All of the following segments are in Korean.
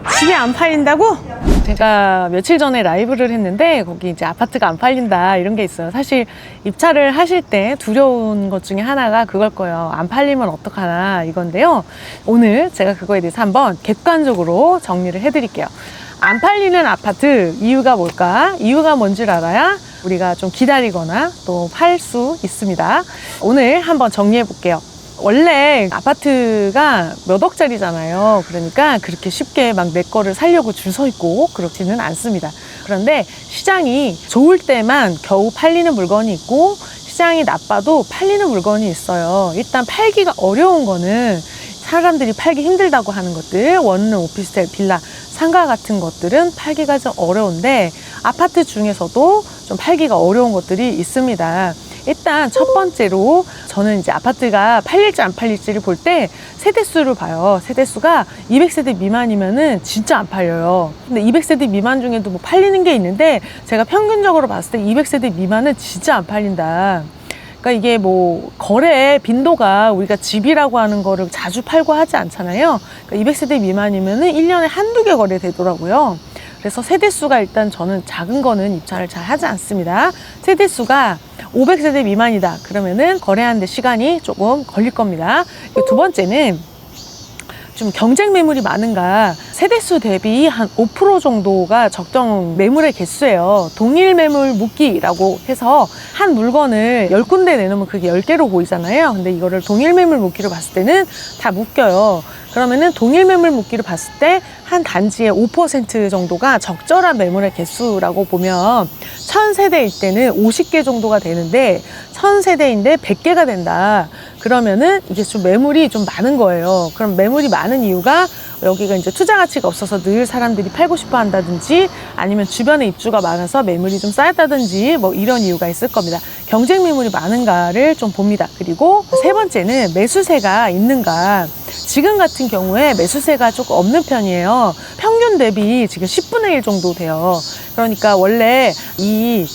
집이 안 팔린다고? 제가 며칠 전에 라이브를 했는데 거기 이제 아파트가 안 팔린다 이런 게 있어요. 사실 입찰을 하실 때 두려운 것 중에 하나가 그걸 거예요. 안 팔리면 어떡하나 이건데요. 오늘 제가 그거에 대해서 한번 객관적으로 정리를 해드릴게요. 안 팔리는 아파트 이유가 뭘까? 이유가 뭔지 알아야 우리가 좀 기다리거나 또 팔 수 있습니다. 오늘 한번 정리해 볼게요. 원래 아파트가 몇 억짜리잖아요. 그러니까 그렇게 쉽게 막 내 거를 살려고 줄 서 있고 그렇지는 않습니다. 그런데 시장이 좋을 때만 겨우 팔리는 물건이 있고 시장이 나빠도 팔리는 물건이 있어요. 일단 팔기가 어려운 거는 사람들이 팔기 힘들다고 하는 것들, 원룸, 오피스텔, 빌라, 상가 같은 것들은 팔기가 좀 어려운데 아파트 중에서도 좀 팔기가 어려운 것들이 있습니다. 일단 첫 번째로 저는 이제 아파트가 팔릴지 안 팔릴지를 볼 때 세대수를 봐요. 세대수가 200세대 미만이면은 진짜 안 팔려요. 근데 200세대 미만 중에도 뭐 팔리는 게 있는데 제가 평균적으로 봤을 때 200세대 미만은 진짜 안 팔린다. 그러니까 이게 뭐 거래 빈도가 우리가 집이라고 하는 거를 자주 팔고 하지 않잖아요. 그러니까 200세대 미만이면은 1년에 한두 개 거래되더라고요. 그래서 세대수가 일단 저는 작은 거는 입찰을 잘 하지 않습니다. 세대수가 500세대 미만이다 그러면은 거래하는데 시간이 조금 걸릴 겁니다. 두 번째는 좀 경쟁 매물이 많은가. 세대수 대비 한 5% 정도가 적정 매물의 개수예요. 동일 매물 묶기라고 해서 한 물건을 10군데 내놓으면 그게 10개로 보이잖아요. 근데 이거를 동일 매물 묶기로 봤을 때는 다 묶여요. 그러면은 동일 매물 묶기로 봤을 때 한 단지의 5% 정도가 적절한 매물의 개수라고 보면 1000세대일 때는 50개 정도가 되는데 1000세대인데 100개가 된다. 그러면은 이게 좀 매물이 좀 많은 거예요. 그럼 매물이 많은 이유가 여기가 이제 투자 가치가 없어서 늘 사람들이 팔고 싶어 한다든지 아니면 주변에 입주가 많아서 매물이 좀 쌓였다든지 뭐 이런 이유가 있을 겁니다. 경쟁 매물이 많은가를 좀 봅니다. 그리고 세 번째는 매수세가 있는가. 지금 같은 경우에 매수세가 조금 없는 편이에요. 평균 대비 지금 10분의 1 정도 돼요. 그러니까 원래 이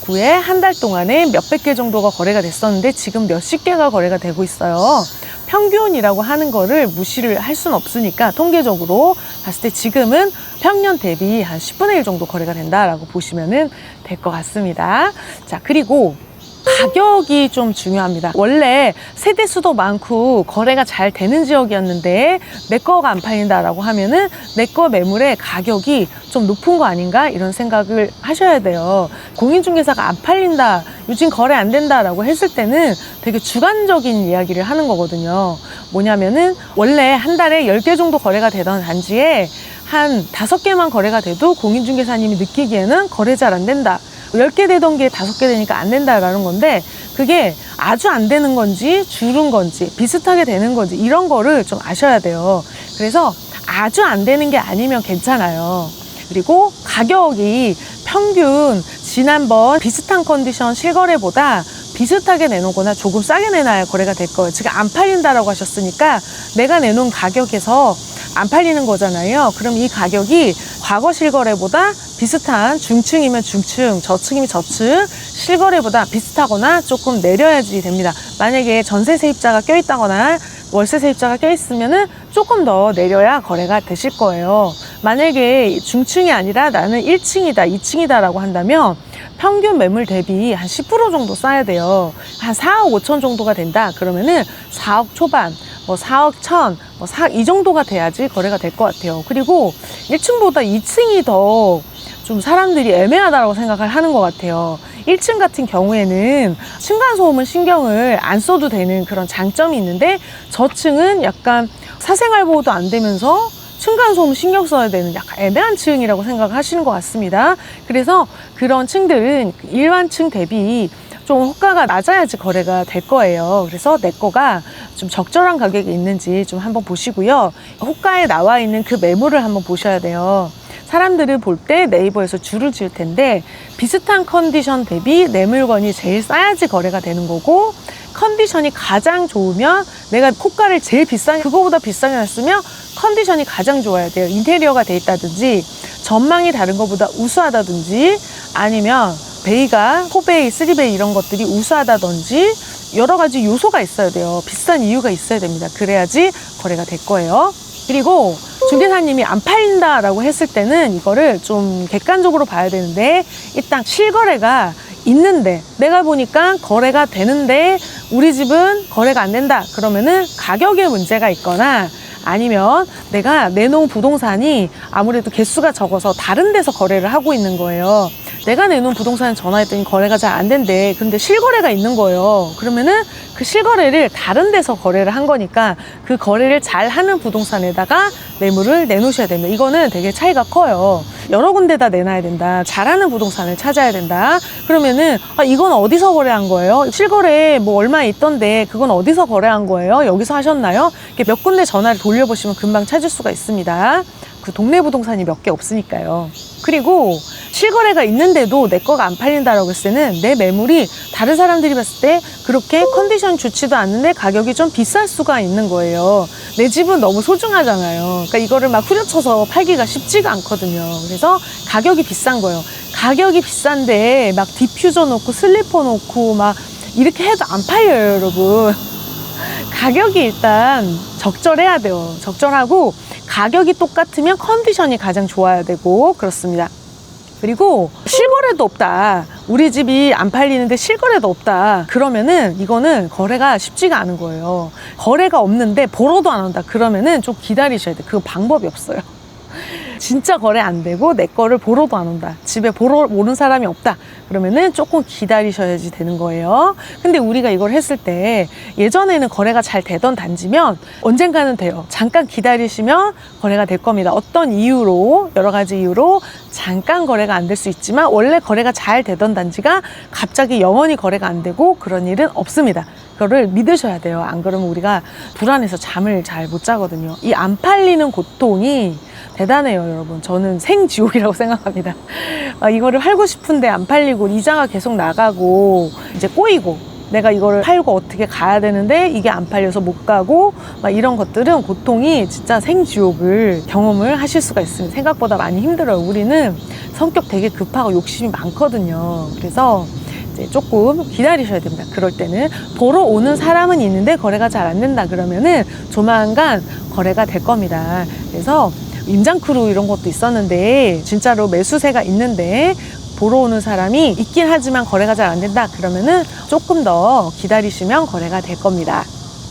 구에 한 달 동안에 몇백 개 정도가 거래가 됐었는데 지금 몇십 개가 거래가 되고 있어요. 평균이라고 하는 거를 무시를 할 수는 없으니까 통계적으로 봤을 때 지금은 평년 대비 한 10분의 1 정도 거래가 된다라고 보시면 될 것 같습니다. 자, 그리고 가격이 좀 중요합니다. 원래 세대수도 많고 거래가 잘 되는 지역이었는데 내 거가 안 팔린다라고 하면은 내 거 매물의 가격이 좀 높은 거 아닌가 이런 생각을 하셔야 돼요. 공인중개사가 안 팔린다, 요즘 거래 안 된다라고 했을 때는 되게 주관적인 이야기를 하는 거거든요. 뭐냐면은 원래 한 달에 10개 정도 거래가 되던 단지에 한 5개만 거래가 돼도 공인중개사님이 느끼기에는 거래 잘 안 된다. 10개 되던 게 5개 되니까 안 된다라는 건데 그게 아주 안 되는 건지 줄은 건지 비슷하게 되는 건지 이런 거를 좀 아셔야 돼요. 그래서 아주 안 되는 게 아니면 괜찮아요. 그리고 가격이 평균 지난번 비슷한 컨디션 실거래보다 비슷하게 내놓거나 조금 싸게 내놔야 거래가 될 거예요. 지금 안 팔린다라고 하셨으니까 내가 내놓은 가격에서 안 팔리는 거잖아요. 그럼 이 가격이 과거 실거래보다 비슷한 중층이면 중층, 저층이면 저층 실거래보다 비슷하거나 조금 내려야지 됩니다. 만약에 전세 세입자가 껴있다거나 월세 세입자가 껴있으면은 조금 더 내려야 거래가 되실 거예요. 만약에 중층이 아니라 나는 1층이다, 2층이다 라고 한다면 평균 매물 대비 한 10% 정도 싸야 돼요. 한 4억 5천 정도가 된다. 그러면은 4억 초반, 뭐 4억 1천, 뭐 4억 이 정도가 돼야지 거래가 될 것 같아요. 그리고 1층보다 2층이 더 좀 사람들이 애매하다고 생각을 하는 것 같아요. 1층 같은 경우에는 층간소음은 신경을 안 써도 되는 그런 장점이 있는데 저층은 약간 사생활 보호도 안 되면서 층간소음 신경 써야 되는 약간 애매한 층이라고 생각하시는 것 같습니다. 그래서 그런 층들은 일반층 대비 좀 호가가 낮아야지 거래가 될 거예요. 그래서 내 거가 좀 적절한 가격이 있는지 좀 한번 보시고요. 호가에 나와 있는 그 매물을 한번 보셔야 돼요. 사람들을 볼 때 네이버에서 줄을 지을 텐데 비슷한 컨디션 대비 내 물건이 제일 싸야지 거래가 되는 거고 컨디션이 가장 좋으면 내가 호가를 제일 비싼 그거보다 비싸게 놨으면 컨디션이 가장 좋아야 돼요. 인테리어가 돼 있다든지 전망이 다른 것보다 우수하다든지 아니면 베이가 4베이, 3베이 이런 것들이 우수하다든지 여러 가지 요소가 있어야 돼요. 비싼 이유가 있어야 됩니다. 그래야지 거래가 될 거예요. 그리고 중개사님이 안 팔린다라고 했을 때는 이거를 좀 객관적으로 봐야 되는데, 일단 실거래가 있는데 내가 보니까 거래가 되는데 우리 집은 거래가 안 된다 그러면은 가격에 문제가 있거나, 아니면 내가 내놓은 부동산이 아무래도 개수가 적어서 다른 데서 거래를 하고 있는 거예요. 내가 내놓은 부동산에 전화했더니 거래가 잘 안 된대. 근데 실거래가 있는 거예요. 그러면은 그 실거래를 다른 데서 거래를 한 거니까 그 거래를 잘 하는 부동산에다가 매물을 내놓으셔야 됩니다. 이거는 되게 차이가 커요. 여러 군데다 내놔야 된다. 잘하는 부동산을 찾아야 된다. 그러면은 이건 어디서 거래한 거예요? 실거래 뭐 얼마 있던데 그건 어디서 거래한 거예요? 여기서 하셨나요? 이렇게 몇 군데 전화를 돌려보시면 금방 찾을 수가 있습니다. 그 동네 부동산이 몇 개 없으니까요. 그리고 실거래가 있는데도 내 거가 안 팔린다라고 했을 때는 내 매물이 다른 사람들이 봤을 때 그렇게 컨디션 좋지도 않는데 가격이 좀 비쌀 수가 있는 거예요. 내 집은 너무 소중하잖아요. 그러니까 이거를 막 후려쳐서 팔기가 쉽지가 않거든요. 그래서 가격이 비싼 거예요. 가격이 비싼데 막 디퓨저 놓고 슬리퍼 놓고 막 이렇게 해도 안 팔려요, 여러분. 가격이 일단 적절해야 돼요. 적절하고 가격이 똑같으면 컨디션이 가장 좋아야 되고 그렇습니다. 그리고 실거래도 없다, 우리 집이 안 팔리는데 실거래도 없다 그러면은 이거는 거래가 쉽지가 않은 거예요. 거래가 없는데 보러도 안 온다 그러면은 좀 기다리셔야 돼. 그 방법이 없어요. 진짜 거래 안 되고 내 거를 보러도 안 온다, 집에 보러 오는 사람이 없다 그러면은 조금 기다리셔야지 되는 거예요. 근데 우리가 이걸 했을 때 예전에는 거래가 잘 되던 단지면 언젠가는 돼요. 잠깐 기다리시면 거래가 될 겁니다. 어떤 이유로, 여러 가지 이유로 잠깐 거래가 안 될 수 있지만 원래 거래가 잘 되던 단지가 갑자기 영원히 거래가 안 되고 그런 일은 없습니다. 그거를 믿으셔야 돼요. 안 그러면 우리가 불안해서 잠을 잘 못 자거든요. 이 안 팔리는 고통이 대단해요, 여러분. 저는 생지옥이라고 생각합니다. 이거를 팔고 싶은데 안 팔리고 이자가 계속 나가고 이제 꼬이고 내가 이거를 팔고 어떻게 가야 되는데 이게 안 팔려서 못 가고 막 이런 것들은 고통이 진짜 생지옥을 경험을 하실 수가 있습니다. 생각보다 많이 힘들어요. 우리는 성격 되게 급하고 욕심이 많거든요. 그래서 이제 조금 기다리셔야 됩니다. 그럴 때는 보러 오는 사람은 있는데 거래가 잘 안 된다 그러면은 조만간 거래가 될 겁니다. 그래서 임장크루 이런 것도 있었는데 진짜로 매수세가 있는데 보러 오는 사람이 있긴 하지만 거래가 잘 안 된다 그러면은 조금 더 기다리시면 거래가 될 겁니다.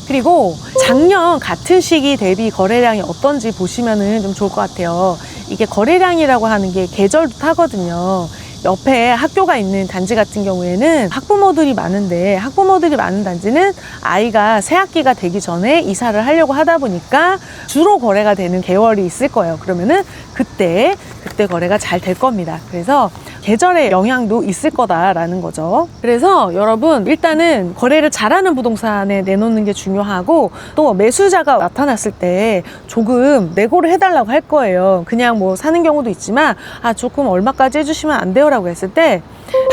그리고 작년 같은 시기 대비 거래량이 어떤지 보시면은 좀 좋을 것 같아요. 이게 거래량이라고 하는 게 계절도 타거든요. 옆에 학교가 있는 단지 같은 경우에는 학부모들이 많은데, 학부모들이 많은 단지는 아이가 새학기가 되기 전에 이사를 하려고 하다 보니까 주로 거래가 되는 계월이 있을 거예요. 그러면은 그때 거래가 잘 될 겁니다. 그래서 계절의 영향도 있을 거다라는 거죠. 그래서 여러분 일단은 거래를 잘하는 부동산에 내놓는 게 중요하고, 또 매수자가 나타났을 때 조금 내고를 해달라고 할 거예요. 그냥 뭐 사는 경우도 있지만 조금 얼마까지 해주시면 안 돼요 라고 했을 때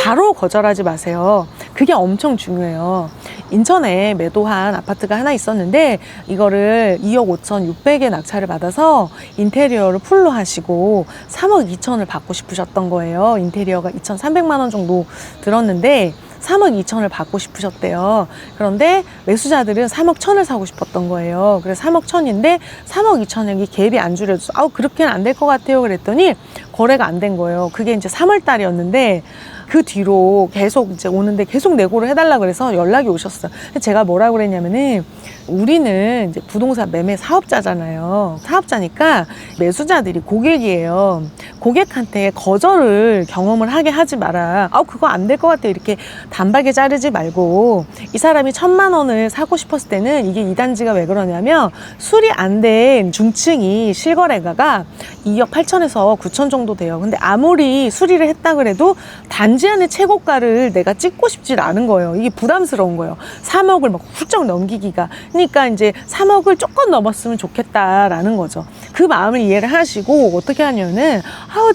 바로 거절하지 마세요. 그게 엄청 중요해요. 인천에 매도한 아파트가 하나 있었는데 이거를 2억 5,600에 낙찰을 받아서 인테리어를 풀로 하시고 3억 2천을 받고 싶으셨던 거예요. 인테리어가 2,300만 원 정도 들었는데 3억 2천을 받고 싶으셨대요. 그런데 매수자들은 3억 1천을 사고 싶었던 거예요. 그래서 3억 1천인데 3억 2천이 갭이 안 줄여줘서 그렇게는 안 될 것 같아요 그랬더니 거래가 안 된 거예요. 그게 이제 3월 달이었는데 그 뒤로 계속 이제 오는데 계속 내고를 해달라고 그래서 연락이 오셨어요. 제가 뭐라고 그랬냐면은 우리는 이제 부동산 매매 사업자잖아요. 사업자니까 매수자들이 고객이에요. 고객한테 거절을 경험을 하게 하지 마라. 그거 안 될 것 같아요. 이렇게 단박에 자르지 말고, 이 사람이 1,000만 원을 사고 싶었을 때는 이게 이 단지가 왜 그러냐면 수리 안 된 중층이 실거래가가 2억 8천에서 9천 정도 돼요. 근데 아무리 수리를 했다 그래도 단지 안에 최고가를 내가 찍고 싶지 않은 거예요. 이게 부담스러운 거예요. 3억을 막 훌쩍 넘기기가. 그러니까 이제 3억을 조금 넘었으면 좋겠다라는 거죠. 그 마음을 이해를 하시고 어떻게 하냐면은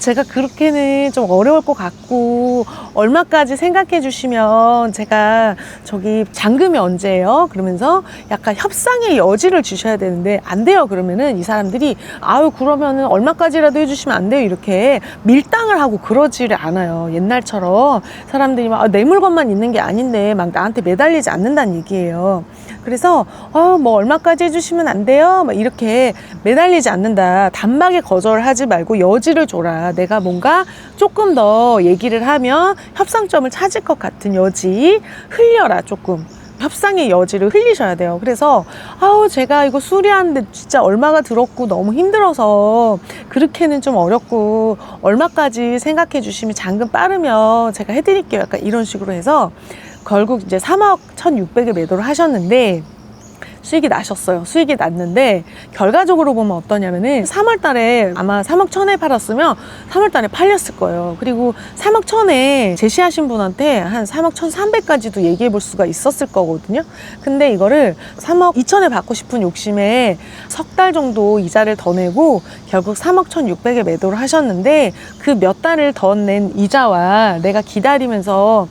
제가 그렇게는 좀 어려울 것 같고 얼마까지 생각해 주시면 제가 저기 잔금이 언제예요? 그러면서 약간 협상의 여지를 주셔야 되는데 안 돼요. 그러면은 이 사람들이 그러면은 얼마까지라도 해주시면 안 돼요. 이렇게 밀당을 하고 그러지를 않아요. 옛날처럼 사람들이 막 내 물건만 있는 게 아닌데 막 나한테 매달리지 않는다는 얘기예요. 그래서 뭐 얼마까지 해주시면 안 돼요? 막 이렇게 매달리지 않는다. 단박에 거절하지 말고 여지를 줘라. 내가 뭔가 조금 더 얘기를 하면 협상점을 찾을 것 같은 여지 흘려라. 조금 협상의 여지를 흘리셔야 돼요. 그래서 제가 이거 수리하는데 진짜 얼마가 들었고 너무 힘들어서 그렇게는 좀 어렵고 얼마까지 생각해 주시면 잔금 빠르면 제가 해드릴게요. 약간 이런 식으로 해서 결국 이제 3억 1,600에 매도를 하셨는데 수익이 나셨어요. 수익이 났는데 결과적으로 보면 어떠냐면은 3월 달에 아마 3억 1,000에 팔았으면 3월 달에 팔렸을 거예요. 그리고 3억 1,000에 제시하신 분한테 한 3억 1,300까지도 얘기해 볼 수가 있었을 거거든요. 근데 이거를 3억 2,000에 받고 싶은 욕심에 석 달 정도 이자를 더 내고 결국 3억 1,600에 매도를 하셨는데 그 몇 달을 더 낸 이자와 내가 기다리면서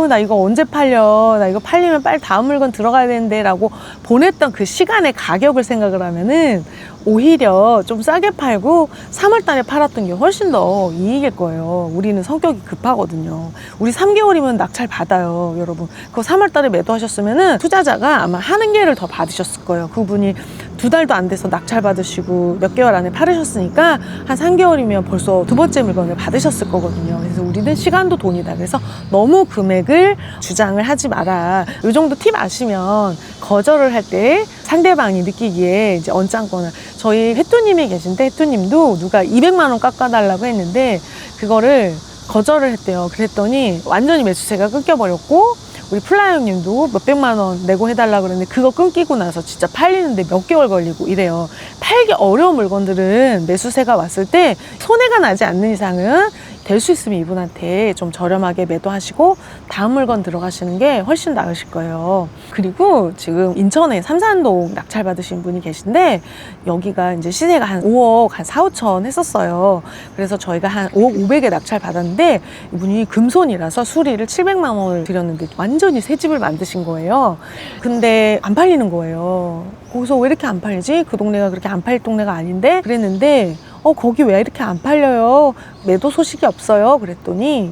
나 이거 언제 팔려? 나 이거 팔리면 빨리 다음 물건 들어가야 되는데 라고 보냈던 그 시간의 가격을 생각을 하면은 오히려 좀 싸게 팔고 3월 달에 팔았던 게 훨씬 더 이익일 거예요. 우리는 성격이 급하거든요. 우리 3개월이면 낙찰 받아요, 여러분. 그거 3월 달에 매도하셨으면은 투자자가 아마 하는 개를 더 받으셨을 거예요. 그분이 2달도 안 돼서 낙찰 받으시고 몇 개월 안에 팔으셨으니까 한 3개월이면 벌써 두 번째 물건을 받으셨을 거거든요. 그래서 우리는 시간도 돈이다. 그래서 너무 금액을 주장을 하지 마라. 이 정도 팁 아시면 거절을 할 때 상대방이 느끼기에 이제 언짢거나 저희 회투님이 계신데 회투님도 누가 200만 원 깎아달라고 했는데 그거를 거절을 했대요. 그랬더니 완전히 매수세가 끊겨버렸고 우리 플라이 형님도 몇백만 원 내고 해달라고 그랬는데 그거 끊기고 나서 진짜 팔리는데 몇 개월 걸리고 이래요. 팔기 어려운 물건들은 매수세가 왔을 때 손해가 나지 않는 이상은 될 수 있으면 이분한테 좀 저렴하게 매도하시고 다음 물건 들어가시는 게 훨씬 나으실 거예요. 그리고 지금 인천에 삼산동 낙찰 받으신 분이 계신데 여기가 이제 시세가 한 5억 한 4, 5천 했었어요. 그래서 저희가 한 5억 500에 낙찰 받았는데 이분이 금손이라서 수리를 700만 원을 드렸는데 완전히 새 집을 만드신 거예요. 근데 안 팔리는 거예요. 거기서 왜 이렇게 안 팔리지? 그 동네가 그렇게 안 팔릴 동네가 아닌데? 그랬는데 거기 왜 이렇게 안 팔려요? 매도 소식이 없어요. 그랬더니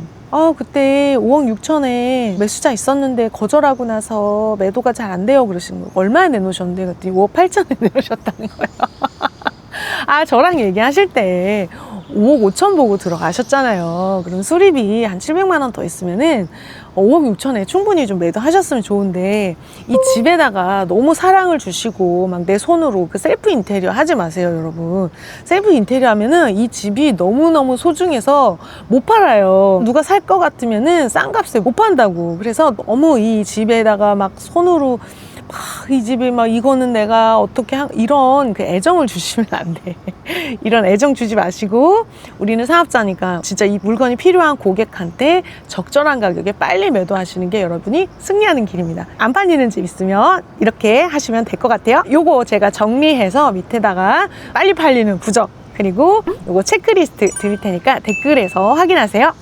그때 5억 6천에 매수자 있었는데 거절하고 나서 매도가 잘 안 돼요. 그러시는 거예요. 얼마에 내놓으셨는데? 그랬더니 5억 8천에 내놓으셨다는 거예요. 저랑 얘기하실 때 5억 5천 보고 들어가셨잖아요. 그럼 수리비 한 700만 원 더 있으면은 5억 6천에 충분히 좀 매도하셨으면 좋은데 이 집에다가 너무 사랑을 주시고 막 내 손으로 그 셀프 인테리어 하지 마세요, 여러분. 셀프 인테리어 하면은 이 집이 너무너무 소중해서 못 팔아요. 누가 살 것 같으면은 싼 값에 못 판다고. 그래서 너무 이 집에다가 막 손으로 이 집에 막 이거는 내가 어떻게 이런 그 애정을 주시면 안 돼. 이런 애정 주지 마시고 우리는 사업자니까 진짜 이 물건이 필요한 고객한테 적절한 가격에 빨리 매도하시는 게 여러분이 승리하는 길입니다. 안 팔리는 집 있으면 이렇게 하시면 될 것 같아요. 요거 제가 정리해서 밑에다가 빨리 팔리는 부적 그리고 요거 체크리스트 드릴 테니까 댓글에서 확인하세요.